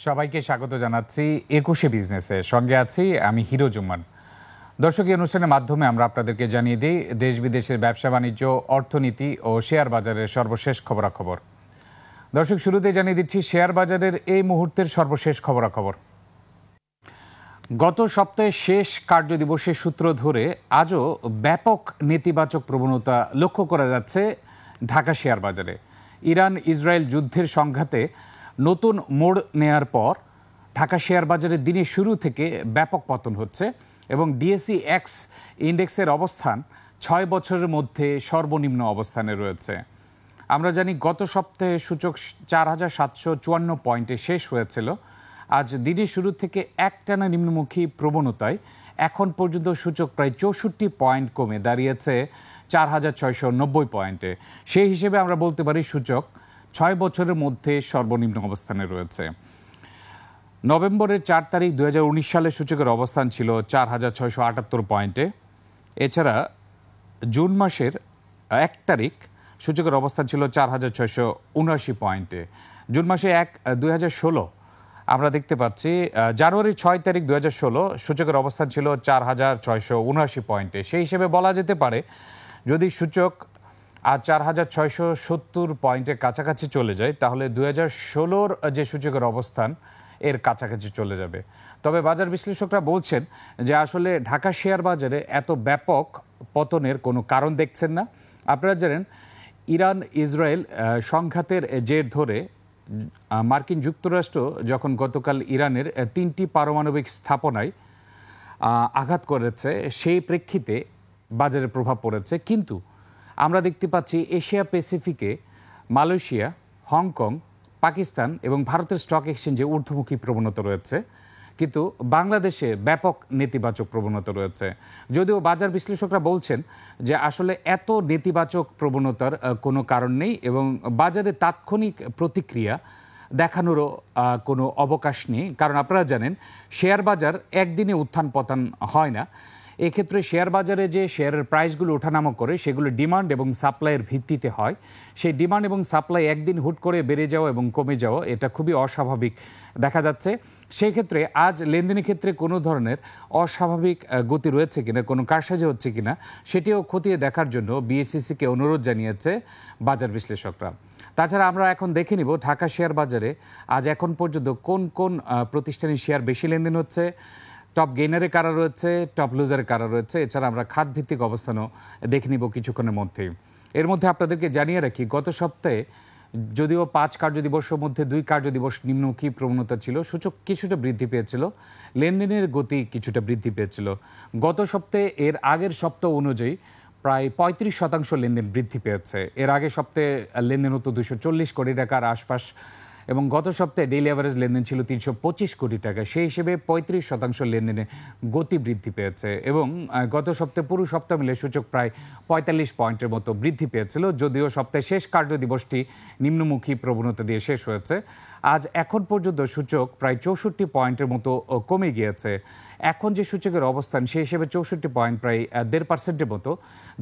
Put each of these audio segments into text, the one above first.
সবাইকে স্বাগত জানাচ্ছি ২১শে বিজনেসে। সঙ্গে আছি আমি হিরো জুম্মান। দর্শক, এই অনুষ্ঠানের মাধ্যমে আমরা আপনাদেরকে জানিয়ে দিই দেশ বিদেশের ব্যবসা বাণিজ্য, অর্থনীতি ও শেয়ার বাজারের সর্বশেষ খবরাখবর। দর্শক, শুরুতে জানিয়ে দিচ্ছি শেয়ার বাজারের এই মুহূর্তের সর্বশেষ খবরাখবর। গত সপ্তাহে শেষ কার্যদিবসের সূত্র ধরে আজও ব্যাপক নেতিবাচক প্রবণতা লক্ষ্য করা যাচ্ছে ঢাকা শেয়ার বাজারে। ইরান ইসরায়েল যুদ্ধের সংঘাতে নতুন মোড় নেয়ার পর ঢাকা শেয়ার বাজারের দিনের শুরু থেকে ব্যাপক পতন হচ্ছে এবং ডিএসই এক্স ইন্ডেক্সের অবস্থান ৬ বছরের মধ্যে সর্বনিম্ন অবস্থানে রয়েছে। আমরা জানি গত সপ্তাহে সূচক ৪,৭৫৪ পয়েন্টে শেষ হয়েছিল। আজ দিনের শুরু থেকে একটানা নিম্নমুখী প্রবণতায় এখন পর্যন্ত সূচক প্রায় ৬৪ পয়েন্ট কমে দাঁড়িয়েছে ৪,৬৯০ পয়েন্টে। সেই হিসেবে আমরা বলতে পারি সূচক ৬ বছরের মধ্যে সর্বনিম্ন অবস্থানে রয়েছে। নভেম্বরের ৪ তারিখ ২০১৯ সালে সূচকের অবস্থান ছিল ৪,৬৭৮ পয়েন্টে। এছাড়া জুন মাসের ১ তারিখ সূচকের অবস্থান ছিল ৪,৬৭৯ পয়েন্টে। জুন মাসে ২০১৬ আমরা দেখতে পাচ্ছি জানুয়ারির ৬ তারিখ ২০১৬ সূচকের অবস্থান ছিল ৪,৬৭৯ পয়েন্টে। সেই হিসেবে বলা যেতে পারে যদি সূচক আজ ৪,৬৭০ পয়েন্টের কাছাকাছি চলে যায় তাহলে ২০১৬ যে সূচকের অবস্থান এর কাছাকাছি চলে যাবে। তবে বাজার বিশ্লেষকরা বলছেন যে আসলে ঢাকা শেয়ার বাজারে এত ব্যাপক পতনের কোনো কারণ দেখছেন না। আপনারা জানেন ইরান ইসরায়েল সংঘাতের জের ধরে মার্কিন যুক্তরাষ্ট্র যখন গতকাল ইরানের ৩টি পারমাণবিক স্থাপনায় আঘাত করেছে, সেই প্রেক্ষিতে বাজারে প্রভাব পড়েছে। কিন্তু আমরা দেখতে পাচ্ছি এশিয়া প্যাসিফিকে মালয়েশিয়া, হংকং, পাকিস্তান এবং ভারতের স্টক এক্সচেঞ্জে ঊর্ধ্বমুখী প্রবণতা রয়েছে, কিন্তু বাংলাদেশে ব্যাপক নেতিবাচক প্রবণতা রয়েছে। যদিও বাজার বিশ্লেষকরা বলছেন যে আসলে এত নেতিবাচক প্রবণতার কোনো কারণ নেই এবং বাজারে তাৎক্ষণিক প্রতিক্রিয়া দেখানোরও কোনো অবকাশ নেই। কারণ আপনারা জানেন শেয়ার বাজার একদিনে উত্থান পতন হয় না। এক্ষেত্রে শেয়ার বাজারে যে শেয়ারের প্রাইসগুলো ওঠানামা করে সেগুলো ডিমান্ড এবং সাপ্লাইয়ের ভিত্তিতে হয়। সেই ডিমান্ড এবং সাপ্লাই একদিন হুট করে বেড়ে যাওয়া এবং কমে যাওয়া এটা খুবই অস্বাভাবিক দেখা যাচ্ছে। সেই ক্ষেত্রে আজ লেনদেনের ক্ষেত্রে কোনো ধরনের অস্বাভাবিক গতি রয়েছে কিনা, কোনো কারসাজি হচ্ছে কিনা সেটিও খতিয়ে দেখার জন্য বিএসইসিকে অনুরোধ জানিয়েছে বাজার বিশ্লেষকরা। তাছাড়া আমরা এখন দেখে নিব ঢাকা শেয়ার বাজারে আজ এখন পর্যন্ত কোন কোন প্রতিষ্ঠানের শেয়ার বেশি লেনদেন হচ্ছে, টপ গেইনারে কারা রয়েছে, টপ লুজারে কারা রয়েছে। এছাড়া আমরা খাতভিত্তিক অবস্থানও দেখে নিব কিছুক্ষণের মধ্যেই। এর মধ্যে আপনাদেরকে জানিয়ে রাখি গত সপ্তাহে যদিও ৫ কার্যদিবসের মধ্যে ২ কার্যদিবস নিম্নমুখী প্রবণতা ছিল, সূচক কিছুটা বৃদ্ধি পেয়েছিল, লেনদেনের গতি কিছুটা বৃদ্ধি পেয়েছিল। গত সপ্তাহে এর আগের সপ্তাহ অনুযায়ী প্রায় ৩৫% লেনদেন বৃদ্ধি পেয়েছে। এর আগের সপ্তাহে লেনদেন হতো ২৪০ কোটি টাকার আশপাশ এবং গত সপ্তাহে ডেইলি অ্যাভারেজ লেনদেন ছিল ৩২৫ কোটি টাকা। সেই হিসেবে ৩৫% লেনদেনে গতি বৃদ্ধি পেয়েছে এবং গত সপ্তাহে পুরো সপ্তাহ মিলে সূচক প্রায় ৪৫ পয়েন্টের মতো বৃদ্ধি পেয়েছিল, যদিও সপ্তাহে শেষ কার্যদিবসটি নিম্নমুখী প্রবণতা দিয়ে শেষ হয়েছে। আজ এখন পর্যন্ত সূচক প্রায় ৬৪ পয়েন্টের মতো কমে গিয়েছে। এখন যে সূচকের অবস্থান সেই হিসেবে ৬৪ পয়েন্ট প্রায় ১.৫%-এর মতো।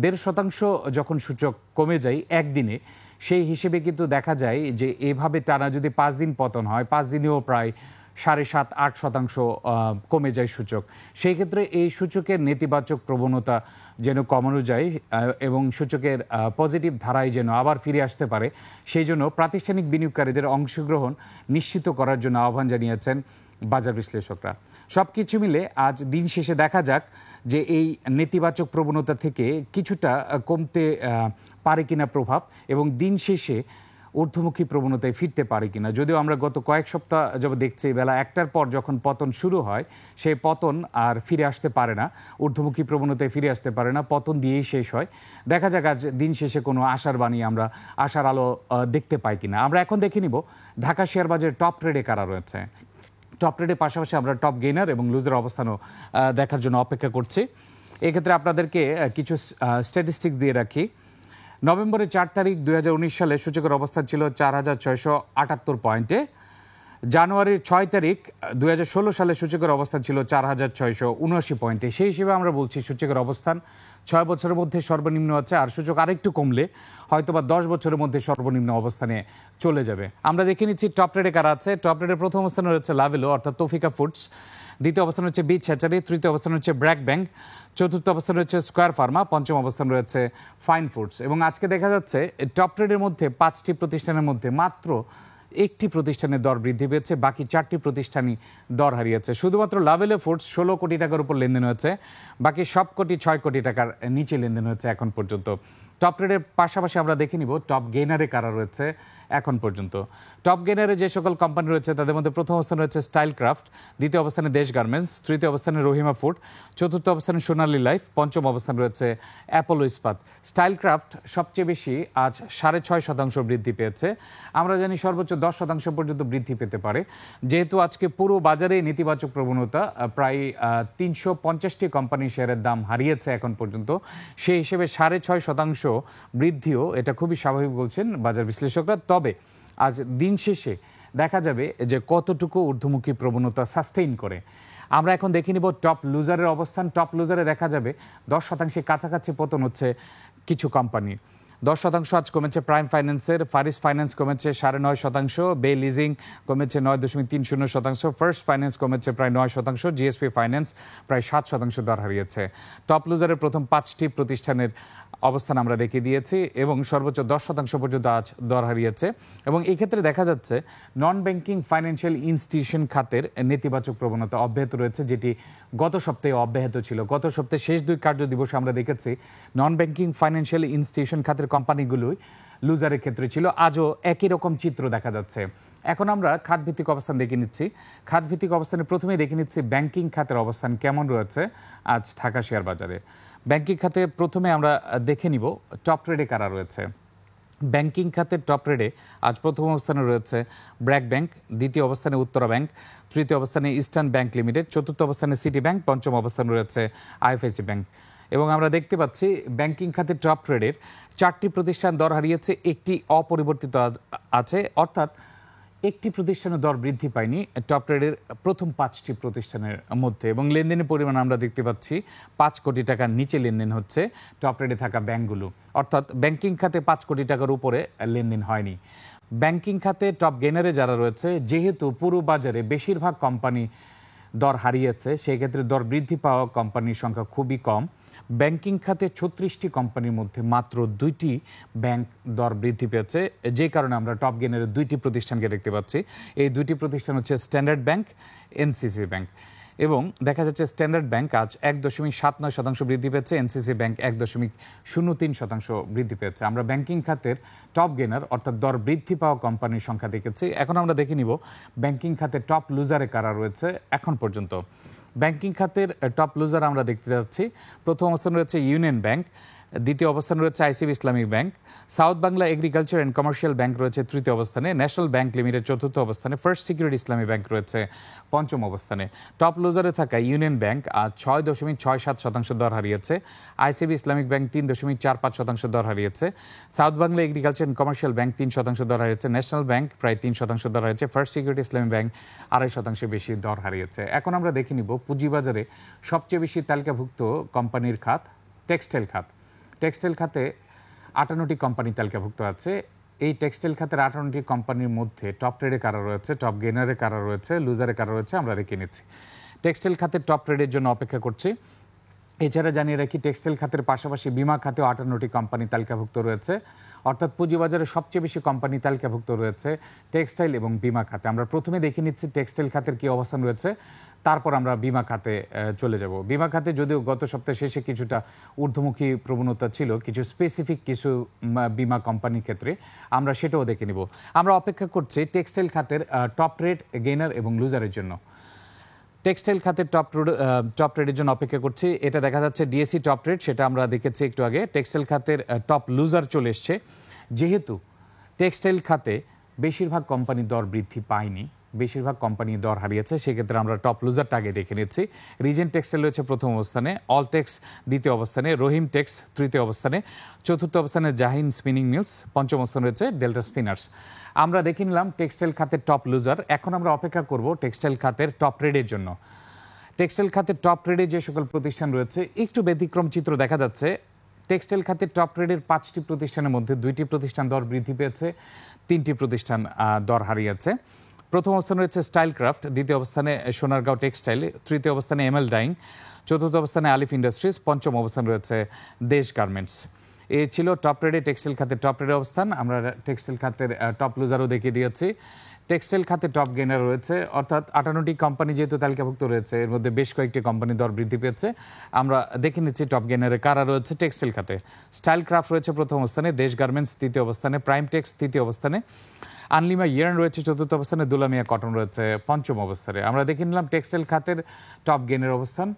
১.৫% যখন সূচক কমে যায় একদিনে, সেই হিসেবে কিন্তু দেখা যায় যে এভাবে টানা যদি ৫ দিন পতন হয়, ৫ দিনেও প্রায় ৭.৫-৮% কমে যায় সূচক। সেই ক্ষেত্রে এই সূচকের নেতিবাচক প্রবণতা যেন কমানো যায় এবং সূচকের পজিটিভ ধারায় যেন আবার ফিরে আসতে পারে, সেই জন্য প্রাতিষ্ঠানিক বিনিয়োগকারীদের অংশগ্রহণ নিশ্চিত করার জন্য আহ্বান জানিয়েছেন বাজার বিশ্লেষকরা। সব কিছু মিলে আজ দিন শেষে দেখা যাক যে এই নেতিবাচক প্রবণতা থেকে কিছুটা কমতে পারে কিনা প্রভাব এবং দিন শেষে ঊর্ধ্বমুখী প্রবণতায় ফিরতে পারে কিনা। যদিও আমরা গত কয়েক সপ্তাহ যখন দেখছি বেলা ১টার পর যখন পতন শুরু হয় সেই পতন আর ফিরে আসতে পারে না, ঊর্ধ্বমুখী প্রবণতায় ফিরে আসতে পারে না, পতন দিয়েই শেষ হয়। দেখা যাক আজ দিন শেষে কোনো আশার বাণী আমরা আশার আলো দেখতে পাই কিনা। আমরা এখন দেখে নিব ঢাকা শেয়ার বাজারের টপ ট্রেডে কারা রয়েছে। টপ ট্রেডের পাশাপাশি আমরা টপ গেইনার এবং লুজার অবস্থানও দেখার জন্য অপেক্ষা করছি। এক্ষেত্রে আপনাদেরকে কিছু স্ট্যাটিস্টিক্স দিয়ে রাখি। নভেম্বরের ৪ তারিখ ২০১৯ সালে সূচকের অবস্থান ছিল ৪,৬৭৮ পয়েন্টে। জানুয়ারির 6 তারিখ 2016 সালে সূচকের অবস্থান ছিল 4,679 পয়েন্টে। সেই হিসেবে আমরা বলছি সূচকের অবস্থান 6 বছরের মধ্যে সর্বনিম্ন আছে, আর সূচক আরেকটু কমলে হয়তোবা 10 বছরের মধ্যে সর্বনিম্ন অবস্থানে চলে যাবে। আমরা দেখে নিচ্ছি টপ রেটে কারা আছে। টপ রেটের প্রথম অবস্থানে রয়েছে লাভেলো অর্থাৎ তৌফিকা ফুডস, দ্বিতীয় অবস্থান হচ্ছে বিচ হ্যাচারি, তৃতীয় অবস্থান হচ্ছে ব্র্যাক ব্যাংক, চতুর্থ অবস্থান রয়েছে স্কয়ার ফার্মা, পঞ্চম অবস্থান রয়েছে ফাইন ফুডস। এবং আজকে দেখা যাচ্ছে টপ রেটের মধ্যে 5টি প্রতিষ্ঠানের মধ্যে মাত্র একটি প্রতিষ্ঠানের দর বৃদ্ধি পেয়েছে, বাকি 4টি প্রতিষ্ঠানই দর হারিয়েছে। শুধুমাত্র লাভেলো ফুডস 16 কোটি টাকার উপর লেনদেন হয়েছে, বাকি সব কোটি 6 কোটি টাকার নিচে লেনদেন হয়েছে এখন পর্যন্ত। টপ রেটের পাশাপাশি আমরা দেখে নিব টপ গেইনারে কারা রয়েছে এখন পর্যন্ত। টপ গেইনারে যে সকল কোম্পানি রয়েছে তাদের মধ্যে প্রথম অবস্থানে রয়েছে স্টাইল ক্রাফট, দ্বিতীয় অবস্থানে দেশ গার্মেন্টস, তৃতীয় অবস্থানে রহিমা ফুড, চতুর্থ অবস্থানে সোনালী লাইফ, পঞ্চম অবস্থানে রয়েছে অ্যাপোলো ইস্পাত। স্টাইল ক্রাফট সবচেয়ে বেশি আজ 6.5% বৃদ্ধি পেয়েছে। আমরা জানি সর্বোচ্চ 10% পর্যন্ত বৃদ্ধি পেতে পারে। যেহেতু আজকে পুরো বাজারে নেতিবাচক প্রবণতা, প্রায় 350টি কোম্পানি শেয়ারের দাম হারিয়েছে এখন পর্যন্ত, সেই হিসেবে 6.5% বৃদ্ধিও এটা খুবই স্বাভাবিক বলছেন বাজার বিশ্লেষকরা। তবে আজ দিন শেষে দেখা যাবে যে কতটুকু ঊর্ধ্বমুখী প্রবণতা সাস্টেইন করে। আমরা এখন দেখে নিব টপ লুজারের অবস্থান। টপ লুজারে দেখা যাবে 10% কাছাকাছি পতন হচ্ছে কিছু কোম্পানি। 10% আজ কমেছে প্রাইম ফাইন্যান্সের, ফারিস ফাইন্যান্স কমেছে 9.5%, বে লিজিং কমেছে 9.30%, ফার্স্ট ফাইন্যান্স কমেছে প্রায় 9%, জিএসপি ফাইন্যান্স প্রায় 7% দর হারিয়েছে। টপ লুজারের প্রথম 5টি প্রতিষ্ঠানের অবস্থান আমরা দেখিয়ে দিয়েছি এবং সর্বোচ্চ 10% পর্যন্ত আজ দর হারিয়েছে। এবং এই ক্ষেত্রে দেখা যাচ্ছে নন ব্যাংকিং ফাইন্যান্সিয়াল ইনস্টিটিউশন খাতের নেতিবাচক প্রবণতা অব্যাহত রয়েছে, যেটি গত সপ্তাহে অব্যাহত ছিল। গত সপ্তাহে শেষ 2 কার্য দিবসে আমরা দেখেছি নন ব্যাংকিং ফাইন্যান্সিয়াল ইনস্টিটিউশন খাতের কোম্পানিগুলোই লুজারের ক্ষেত্রে ছিল। আজও একই রকম চিত্র দেখা যাচ্ছে। এখন আমরা খাতভিত্তিক অবস্থান দেখে নিচ্ছি। খাতভিত্তিক অবস্থানে প্রথমেই দেখে নিচ্ছি ব্যাংকিং খাতের অবস্থান কেমন রয়েছে আজ ঢাকা শেয়ার বাজারে। ব্যাংকিং খাতে প্রথমে আমরা দেখে নিব টপ রেটে কারা রয়েছে। ব্যাংকিং খাতের টপ রেটে আজ প্রথম অবস্থানে রয়েছে ব্র্যাক ব্যাংক, দ্বিতীয় অবস্থানে উত্তরা ব্যাংক, তৃতীয় অবস্থানে ইস্টার্ন ব্যাংক লিমিটেড, চতুর্থ অবস্থানে সিটি ব্যাংক, পঞ্চম অবস্থানে রয়েছে আইএফআইসি ব্যাংক। এবং আমরা দেখতে পাচ্ছি ব্যাংকিং খাতের টপ রেটের 4টি প্রতিষ্ঠান দর হারিয়েছে, একটি অপরিবর্তিত আছে, অর্থাৎ একটি প্রতিষ্ঠানের দর বৃদ্ধি পায়নি টপ রেটের প্রথম 5টি প্রতিষ্ঠানের মধ্যে। এবং লেনদেনের পরিমাণ আমরা দেখতে পাচ্ছি 5 কোটি টাকার নিচে লেনদেন হচ্ছে টপ রেটে থাকা ব্যাংকগুলো, অর্থাৎ ব্যাংকিং খাতে 5 কোটি টাকার উপরে লেনদেন হয়নি। ব্যাংকিং খাতে টপ গেইনারে যারা রয়েছে, যেহেতু পুরো বাজারে বেশিরভাগ কোম্পানি দর হারিয়েছে, সেই ক্ষেত্রে দর বৃদ্ধি পাওয়া কোম্পানির সংখ্যা খুবই কম। ব্যাংকিং খাতে 36টি কোম্পানির মধ্যে মাত্র 2টি ব্যাংক দর বৃদ্ধি পেয়েছে, যে কারণে আমরা টপ গেইনারের 2টি প্রতিষ্ঠানকে দেখতে পাচ্ছি। এই 2টি প্রতিষ্ঠান হচ্ছে স্ট্যান্ডার্ড ব্যাংক, এনসিসি ব্যাংক। এবং দেখা যাচ্ছে স্ট্যান্ডার্ড ব্যাংক আজ 1.79% বৃদ্ধি পেয়েছে, এনসিসি ব্যাংক 1.03% বৃদ্ধি পেয়েছে। আমরা ব্যাংকিং খাতের টপ গেইনার অর্থাৎ দর বৃদ্ধি পাওয়া কোম্পানির সংখ্যা দেখেছি। এখন আমরা দেখে নিব ব্যাংকিং খাতের টপ লুজারে কারা রয়েছে এখন পর্যন্ত। ব্যাংকিং খাতের টপ লুজার আমরা দেখতে যাচ্ছি। প্রথম অবস্থান রয়েছে ইউনিয়ন ব্যাংক, দ্বিতীয় অবস্থান রয়েছে ICB Islamic bank, south Bangla agriculture and commercial bank রয়েছে তৃতীয় অবস্থানে, ন্যাশনাল ব্যাংক লিমিটেড চতুর্থ অবস্থানে, ফার্স্ট সিকিউরিটি ইসলামী ব্যাংক রয়েছে পঞ্চম অবস্থানে। টপ লুজারে থাকা ইউনিয়ন ব্যাংক আজ 6.67% দর হারিয়েছে, আইসিবি ইসলামিক ব্যাংক 3.45% দর হারিয়েছে, south Bangla agriculture and commercial bank 3% দর হারিয়েছে, ন্যাশনাল ব্যাংক প্রায় 3% দর হারিয়েছে, ফার্স্ট সিকিউরিটি ইসলামী ব্যাংক 2.5% বেশি দর হারিয়েছে। এখন আমরা দেখে নিব পুঁজিবাজারে সবচেয়ে বেশি তালিকাভুক্ত কোম্পানির খাত টেক্সটাইল খাত। টেক্সটাইল খাতে 58টি কোম্পানি তালিকাভুক্ত আছে। এই টেক্সটাইল খাতের 58টি কোম্পানির মধ্যে টপ রেটে কারা রয়েছে, টপ গেইনারে কারা রয়েছে, লুজারে কারা রয়েছে আমরা রেখে নিচ্ছি। টেক্সটাইল খাতের টপ রেটের জন্য অপেক্ষা করছি। এছাড়া জানিয়ে রাখি টেক্সটাইল খাতের পাশাপাশি বিমা খাতেও 58টি কোম্পানি তালিকাভুক্ত রয়েছে, অর্থাৎ পুঁজিবাজারে সবচেয়ে বেশি কোম্পানি তালিকাভুক্ত রয়েছে টেক্সটাইল এবং বিমা খাতে। আমরা প্রথমে দেখে নিচ্ছি টেক্সটাইল খাতের কী অবস্থান রয়েছে, তারপর আমরা বিমা খাতে চলে যাব। বিমা খাতে যদিও গত সপ্তাহে শেষে কিছুটা ঊর্ধ্বমুখী প্রবণতা ছিল কিছু স্পেসিফিক কিছু বিমা কোম্পানির ক্ষেত্রে, আমরা সেটাও দেখে নিব। আমরা অপেক্ষা করছি টেক্সটাইল খাতের টপ রেট গেইনার এবং লুজারের জন্য। টেক্সটাইল খাতের টপ রেটের জন্য অপেক্ষা করছি। এটা দেখা যাচ্ছে ডিএসসি টপ রেট, সেটা আমরা দেখেছি একটু আগে। টেক্সটাইল খাতের টপ লুজার চলে এসছে। যেহেতু টেক্সটাইল খাতে বেশিরভাগ কোম্পানি দর বৃদ্ধি পায়নি, বেশিরভাগ কোম্পানি দর হারিয়েছে। সেক্ষেত্রে আমরা টপ লুজারটা আগে দেখে নিচ্ছি। রিজেন্ট টেক্সটাইল রয়েছে প্রথম অবস্থানে, অলটেক্স দ্বিতীয় অবস্থানে, রহিম টেক্স তৃতীয় অবস্থানে, চতুর্থ অবস্থানে জাহিন স্পিনিং মিলস, পঞ্চম অবস্থানে রয়েছে ডেল্টা স্পিনার্স। আমরা দেখে নিলাম টেক্সটাইল খাতের টপ লুজার। এখন আমরা অপেক্ষা করব টেক্সটাইল খাতের টপ ট্রেডের জন্য। টেক্সটাইল খাতের টপ ট্রেডে যে সকল প্রতিষ্ঠান রয়েছে একটু ব্যতিক্রম চিত্র দেখা যাচ্ছে। টেক্সটাইল খাতের টপ ট্রেডের 5টি প্রতিষ্ঠানের মধ্যে 2টি প্রতিষ্ঠান দর বৃদ্ধি পেয়েছে, 3টি প্রতিষ্ঠান দর হারিয়েছে। প্রথম অবস্থানে রয়েছে স্টাইল ক্রাফট, দ্বিতীয় অবস্থানে সোনারগাঁও টেক্সটাইল, তৃতীয় অবস্থানে এমএল ডাইং, চতুর্থ অবস্থানে আলিফ ইন্ডাস্ট্রিজ, পঞ্চম অবস্থানে রয়েছে দেশ গার্মেন্টস। এ ছিল টপ ট্রেডে টেক্সটাইল খাতের টপ ট্রেডের অবস্থান। আমরা টেক্সটাইল খাতের টপ লুজারও দেখিয়ে দিয়েছি। টেক্সটাইল খাতে টপ গেইনার রয়েছে, অর্থাৎ 58টি কোম্পানি যেহেতু তালিকাভুক্ত রয়েছে, এর মধ্যে বেশ কয়েকটি কোম্পানি দর বৃদ্ধি পেয়েছে। আমরা দেখে নিচ্ছি টপ গেইনারে কারা রয়েছে টেক্সটাইল খাতে। স্টাইল ক্রাফট রয়েছে প্রথম অবস্থানে, দেশ গার্মেন্টস তৃতীয় অবস্থানে, প্রাইম টেক্স তৃতীয় অবস্থানে, আনলিমা ইয়ার্ন রয়েছে চতুর্থ অবস্থানে, দুলামিয়া কটন রয়েছে পঞ্চম অবস্থানে। আমরা দেখে নিলাম টেক্সটাইল খাতের টপ গেইনের অবস্থান।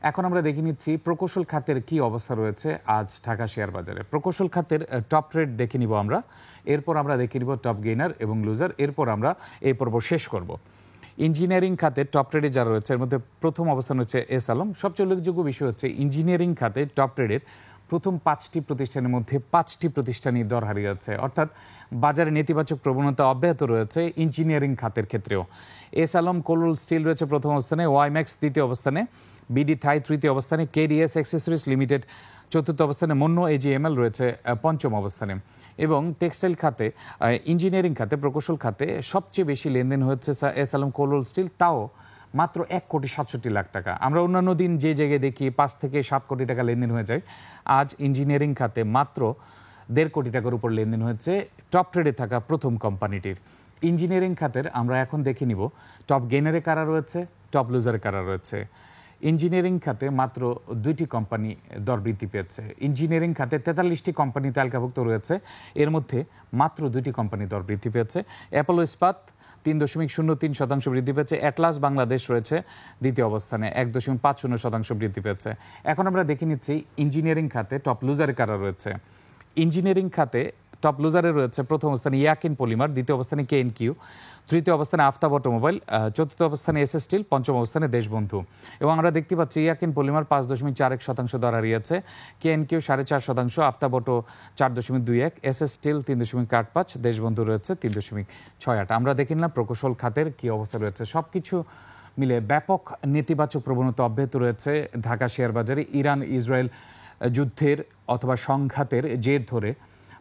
এখন আমরা দেখে নিচ্ছি প্রকৌশল খাতের কি অবস্থা রয়েছে আজ ঢাকা শেয়ার বাজারে। প্রকৌশল খাতের টপ ট্রেড দেখে নিব আমরা, এরপর আমরা দেখে নিব টপ গেইনার এবং লুজার, এরপর আমরা এই পর্ব শেষ করব। ইঞ্জিনিয়ারিং খাতে টপ ট্রেডে যারা রয়েছে এর মধ্যে প্রথম অবস্থান হচ্ছে এস আলম। সবচেয়ে উল্লেখযোগ্য বিষয় হচ্ছে ইঞ্জিনিয়ারিং খাতে টপ ট্রেডের প্রথম 5টি প্রতিষ্ঠানের মধ্যে 5টি প্রতিষ্ঠানই দর হারিয়ে যাচ্ছে, অর্থাৎ বাজারে নেতিবাচক প্রবণতা অব্যাহত রয়েছে ইঞ্জিনিয়ারিং খাতের ক্ষেত্রেও। এস আলম কোলুল স্টিল রয়েছে প্রথম অবস্থানে, ওয়াইম্যাক্স দ্বিতীয় অবস্থানে, বিডি থাই তৃতীয় অবস্থানে, কেডিএস অ্যাক্সেসরিজ লিমিটেড চতুর্থ অবস্থানে, মন্য এজিএমএল রয়েছে পঞ্চম অবস্থানে। এবং টেক্সটাইল খাতে ইঞ্জিনিয়ারিং খাতে প্রকৌশল খাতে সবচেয়ে বেশি লেনদেন হচ্ছে এস আলম কোলুল স্টিল, তাও মাত্র 1,67,00,000 টাকা। আমরা অন্যান্য দিন যে জায়গায় দেখি 5 থেকে 7 কোটি টাকা লেনদেন হয়ে যায়, আজ ইঞ্জিনিয়ারিং খাতে মাত্র 1.5 কোটি টাকার উপর লেনদেন হয়েছে টপ ট্রেডে থাকা প্রথম কোম্পানিটির। ইঞ্জিনিয়ারিং খাতের আমরা এখন দেখে নিব টপ গেইনারে কারা রয়েছে, টপ লুজারে কারা রয়েছে। ইঞ্জিনিয়ারিং খাতে মাত্র 2টি কোম্পানি দর বৃদ্ধি পেয়েছে। ইঞ্জিনিয়ারিং খাতে 43টি কোম্পানি তালিকাভুক্ত রয়েছে, এর মধ্যে মাত্র 2টি কোম্পানি দর বৃদ্ধি পেয়েছে। অ্যাপোলো ইস্পাত 3.03% বৃদ্ধি পেয়েছে। অ্যাটলাস বাংলাদেশ রয়েছে দ্বিতীয় অবস্থানে, 1.50% বৃদ্ধি পেয়েছে। এখন আমরা দেখে নিচ্ছি ইঞ্জিনিয়ারিং খাতে টপ লুজারে কারা রয়েছে। ইঞ্জিনিয়ারিং খাতে টপ লুজারে রয়েছে প্রথম অবস্থানে ইয়াকিন পলিমার, দ্বিতীয় অবস্থানে KNQ, তৃতীয় অবস্থানে আফতাব অটোমোবাইল, চতুর্থ অবস্থানে এস স্টিল, পঞ্চম অবস্থানে দেশবন্ধু। এবং আমরা দেখতে পাচ্ছি ইয়াকিন পলিমার 5.41% দর হারিয়েছে, KNQ 4.5%, Aftab auto 4.21, S still 3.85, Deshbandhu রয়েছে 3.68। আমরা দেখে নিলাম প্রকৌশল খাতের কি অবস্থা রয়েছে। সব কিছু মিলে ব্যাপক নেতিবাচক প্রবণতা অব্যাহত রয়েছে ঢাকা শেয়ার বাজারে। ইরান ইসরায়েল যুদ্ধের অথবা সংঘাতের জের ধরে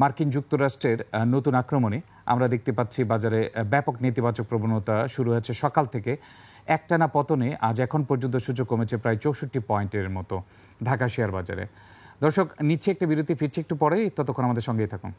মার্কিন যুক্তরাষ্ট্রের নতুন আক্রমণে আমরা দেখতে পাচ্ছি বাজারে ব্যাপক নেতিবাচক প্রবণতা শুরু হয়েছে সকাল থেকে। একটানা পতনে আজ এখন পর্যন্ত সূচক কমেছে প্রায় 64 পয়েন্টের মতো ঢাকা শেয়ার বাজারে। দর্শক, নিচ্ছে একটা বিরতি, ফিরছে একটু পরেই, ততক্ষণ আমাদের সঙ্গেই থাকুন।